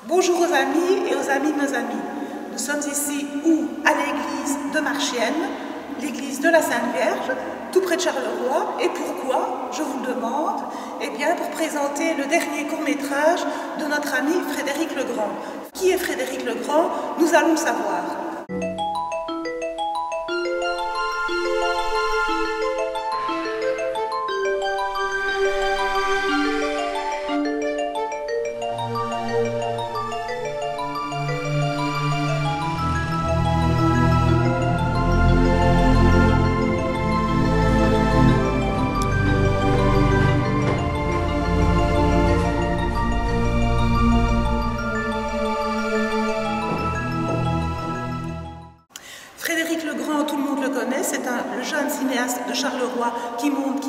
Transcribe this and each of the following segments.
Bonjour aux amis et aux amis de nos amis. Nous sommes ici où? À l'église de Marchienne, l'église de la Sainte Vierge, tout près de Charleroi. Et pourquoi? Je vous le demande. Eh bien, pour présenter le dernier court-métrage de notre ami Frédéric Legrand. Qui est Frédéric Legrand? Nous allons le savoir. Frédéric Legrand, tout le monde le connaît, c'est le jeune cinéaste de Charleroi qui monte.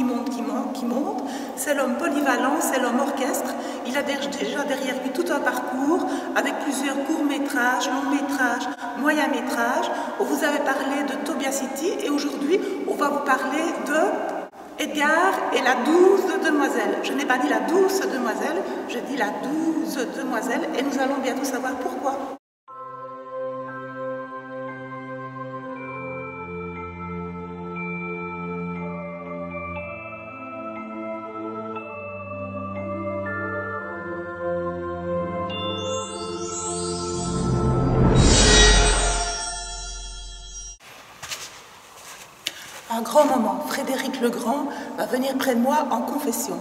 C'est l'homme polyvalent, c'est l'homme orchestre. Il a déjà derrière lui tout un parcours avec plusieurs courts-métrages, longs-métrages, moyens-métrages. On vous avait parlé de Tobias City et aujourd'hui, on va vous parler de Edgar et la 12 demoiselle. Je n'ai pas dit la 12 demoiselle, je dis la 12 demoiselle et nous allons bientôt savoir pourquoi. Un grand moment, Frédéric Legrand va venir près de moi en confession.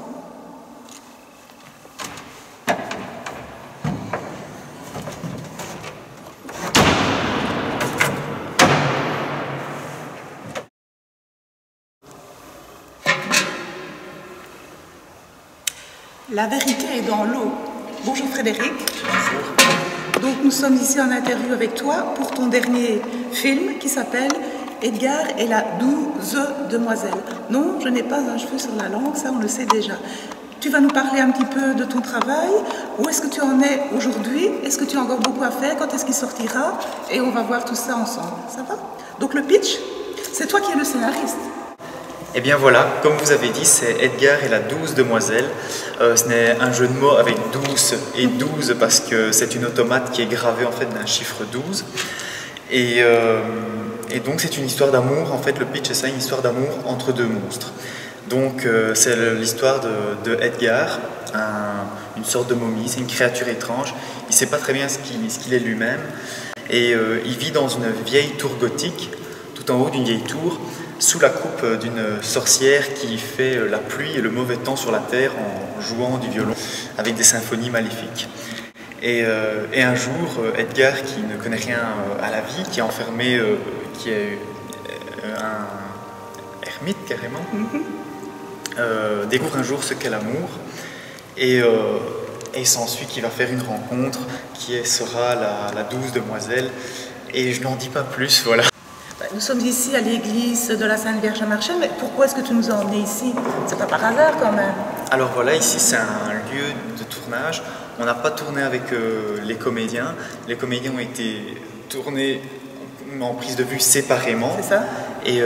La vérité est dans l'eau. Bonjour Frédéric. Bonjour. Donc nous sommes ici en interview avec toi pour ton dernier film qui s'appelle Edgar et la 12 demoiselle. Non, je n'ai pas un cheveu sur la langue, ça on le sait déjà. Tu vas nous parler un petit peu de ton travail. Où est-ce que tu en es aujourd'hui? Est-ce que tu as encore beaucoup à faire? Quand est-ce qu'il sortira? Et on va voir tout ça ensemble. Ça va? Donc le pitch, c'est toi qui es le scénariste. Eh bien voilà, comme vous avez dit, c'est Edgar et la 12 demoiselle. Ce n'est un jeu de mots avec douce et 12 parce que c'est une automate qui est gravée en fait d'un chiffre 12. Et donc c'est une histoire d'amour, en fait le pitch c'est ça, une histoire d'amour entre deux monstres. Donc c'est l'histoire de Edgar, une sorte de momie, c'est une créature étrange, il ne sait pas très bien ce qu'il est lui-même. Et il vit dans une vieille tour gothique, tout en haut d'une vieille tour, sous la coupe d'une sorcière qui fait la pluie et le mauvais temps sur la terre en jouant du violon avec des symphonies maléfiques. Et un jour, Edgar, qui ne connaît rien à la vie, qui est enfermé, qui est un ermite carrément, découvre un jour ce qu'est l'amour et s'ensuit qu'il va faire une rencontre qui sera la 12 demoiselle. Et je n'en dis pas plus, voilà. Nous sommes ici à l'église de la Sainte Vierge à Marchienne, mais pourquoi est-ce que tu nous as emmenés ici? C'est pas par hasard quand même. Alors voilà, ici c'est un lieu de tournage. On n'a pas tourné avec les comédiens. Les comédiens ont été tournés en prise de vue séparément. C'est ça. Et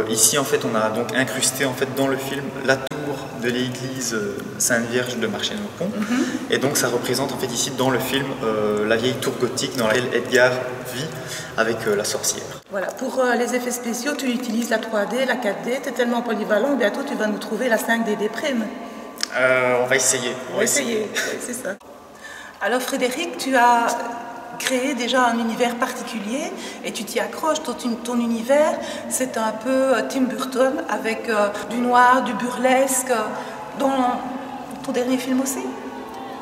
ici en fait on a donc incrusté en fait dans le film la tour de l'église Sainte-Vierge de Marchienne-au-Pont. Et donc ça représente en fait ici dans le film la vieille tour gothique dans laquelle Edgar vit avec la sorcière. Voilà, pour les effets spéciaux, tu utilises la 3D, la 4D, tu es tellement polyvalent, bientôt tu vas nous trouver la 5D prime. On va essayer. On va essayer, c'est ça. Alors Frédéric, tu as créé déjà un univers particulier et tu t'y accroches. Ton univers, c'est un peu Tim Burton avec du noir, du burlesque. Dans ton dernier film aussi?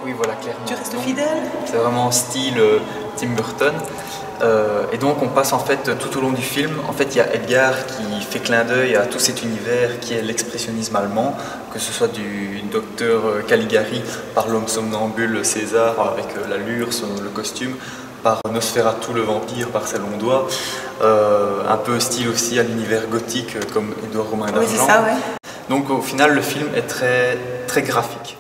Oui, voilà, clairement. Tu restes fidèle? C'est vraiment style Tim Burton. Et donc on passe en fait tout au long du film, en fait il y a Edgar qui fait clin d'œil à tout cet univers qui est l'expressionnisme allemand, que ce soit du docteur Caligari par l'homme somnambule César avec l'allure, le costume, par Nosferatu le vampire par ses longs doigts, un peu style aussi à l'univers gothique comme Édouard Romain d'Argent. Oui, c'est ça, ouais. Donc au final le film est très, très graphique.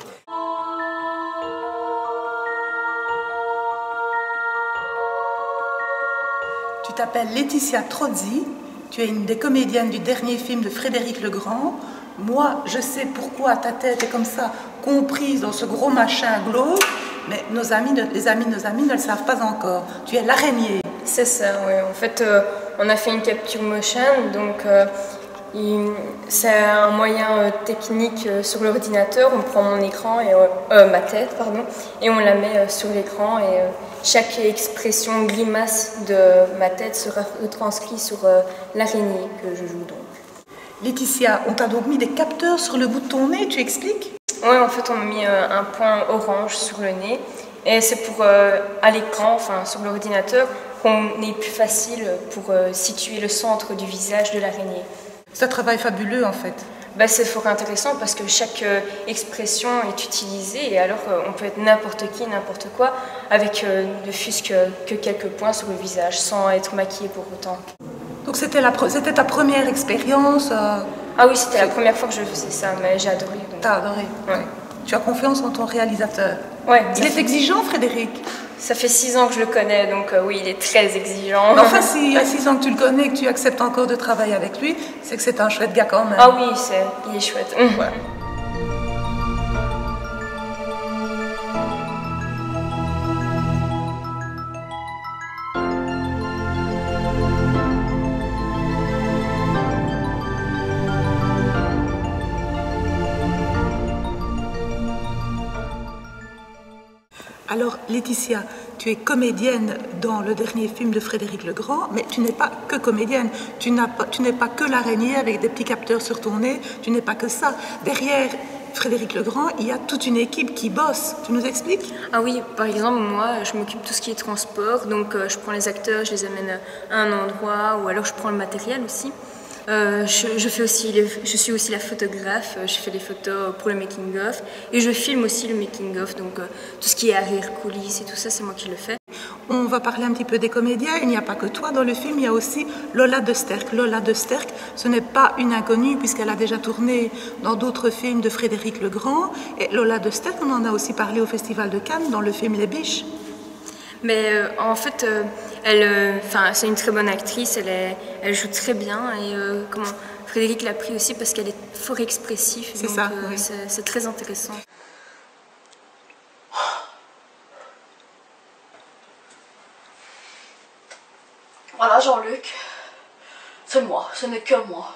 Tu t'appelles Laetitia Trozzi, tu es une des comédiennes du dernier film de Frédéric Legrand. Moi, je sais pourquoi ta tête est comme ça, comprise dans ce gros machin glauque, Mais les amis de nos amis ne le savent pas encore. Tu es l'araignée. C'est ça, oui. En fait, on a fait une capture motion, donc c'est un moyen technique sur l'ordinateur. On prend mon écran, ma tête, pardon, et on la met sur l'écran. Et chaque expression, grimace de ma tête sera retranscrite sur l'araignée que je joue donc. Laetitia, on t'a donc mis des capteurs sur le bout de ton nez, tu expliques? Oui, en fait, on m'a mis un point orange sur le nez. Et c'est pour, à l'écran, enfin sur l'ordinateur, qu'on est plus facile pour situer le centre du visage de l'araignée. C'est un travail fabuleux en fait. Ben, c'est fort intéressant parce que chaque expression est utilisée et alors on peut être n'importe qui, n'importe quoi, avec ne fût-ce que quelques points sur le visage, sans être maquillé pour autant. Donc c'était ta première expérience Ah oui, c'était la première fois que je faisais ça, mais j'ai adoré. T'as adoré? Ouais. Tu as confiance en ton réalisateur? Ouais. Il est exigeant, Frédéric? Ça fait 6 ans que je le connais, donc oui, il est très exigeant. Mais enfin, s'il y a 6 ans que tu le connais et que tu acceptes encore de travailler avec lui, c'est que c'est un chouette gars quand même. Ah oui, il est chouette. Ouais. Alors, Laetitia, tu es comédienne dans le dernier film de Frédéric Le Grand, mais tu n'es pas que comédienne. Tu n'es pas que l'araignée avec des petits capteurs sur ton nez. Tu n'es pas que ça. Derrière Frédéric Le Grand, il y a toute une équipe qui bosse. Tu nous expliques? Ah oui, par exemple, moi, je m'occupe de tout ce qui est transport. Donc, je prends les acteurs, je les amène à un endroit, ou alors je prends le matériel aussi. Je suis aussi la photographe, je fais les photos pour le making-of et je filme aussi le making-of, donc tout ce qui est arrière coulisses et tout ça, c'est moi qui le fais. On va parler un petit peu des comédiens. Il n'y a pas que toi dans le film, il y a aussi Lola de Sterck. Lola de Sterck, ce n'est pas une inconnue puisqu'elle a déjà tourné dans d'autres films de Frédéric Le Grand. Et Lola de Sterck, on en a aussi parlé au Festival de Cannes dans le film Les Biches. Mais en fait, c'est une très bonne actrice, elle joue très bien et Frédéric l'a pris aussi parce qu'elle est fort expressive. C'est ça, oui. C'est très intéressant. Voilà Jean-Luc, c'est moi, ce n'est que moi.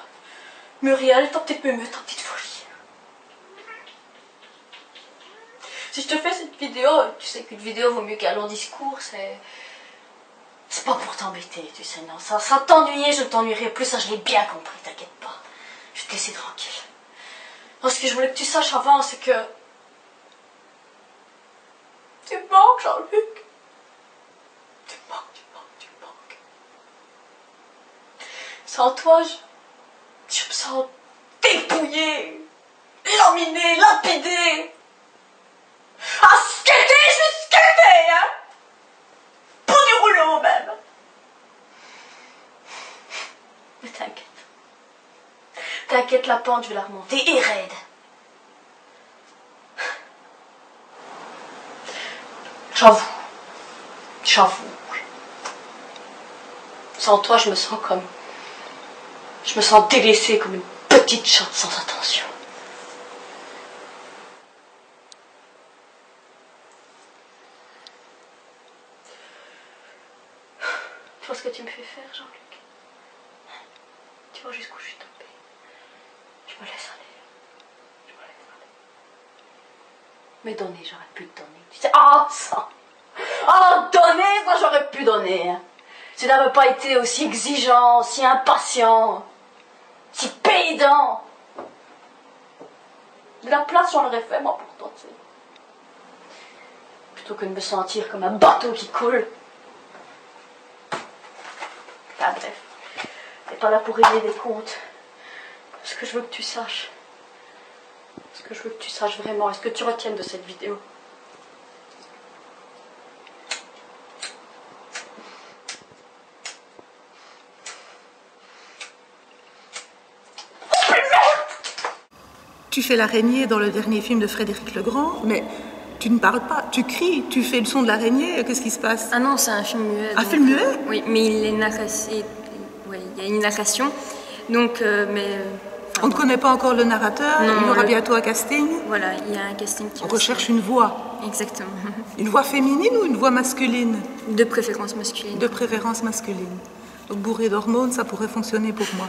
Muriel, ta petite mumu, ta petite folie. Si je te fais cette vidéo, tu sais qu'une vidéo vaut mieux qu'un long discours, c'est pas pour t'embêter, tu sais, non. Ça t'ennuyer, je ne t'ennuierai plus, ça je l'ai bien compris, t'inquiète pas. Je vais te laisser tranquille. Alors, ce que je voulais que tu saches avant, c'est que... Tu me manques, Jean-Luc. Tu me manques. Sans toi, je me sens dépouillée, laminée, lapidée. Ah, skater, je vais skater, hein. Pour du rouleau, même. Mais t'inquiète. T'inquiète, la pente, je vais la remonter et raide. J'avoue. Sans toi, je me sens délaissée comme une petite chatte sans attention. Tu vois ce que tu me fais faire, Jean-Luc? Tu vois jusqu'où je suis tombée? Je me laisse aller. Mais donner, j'aurais pu te donner. Tu sais, donner, ça j'aurais pu donner. Hein. Tu n'avais pas été aussi exigeant, si impatient, si pédant. De la place, j'en aurais fait, moi, pour toi, tu sais. Plutôt que de me sentir comme un bateau qui coule. Enfin, bref. T'es pas là pour régler des comptes. Ce que je veux que tu saches. Ce que je veux que tu saches vraiment. Est-ce que tu retiennes de cette vidéo? Tu fais l'araignée dans le dernier film de Frédéric Le Grand, mais tu ne parles pas, tu cries, tu fais le son de l'araignée, qu'est-ce qui se passe? Ah non, c'est un film muet. Un film muet? Oui, mais il y a une narration. Donc, On ne connaît pas encore le narrateur, Non, il y aura bientôt un casting. Voilà, il y a un casting qui On va recherche se une voix. faire. Exactement. Une voix féminine ou une voix masculine? De préférence masculine. De préférence masculine. Donc bourré d'hormones, ça pourrait fonctionner pour moi.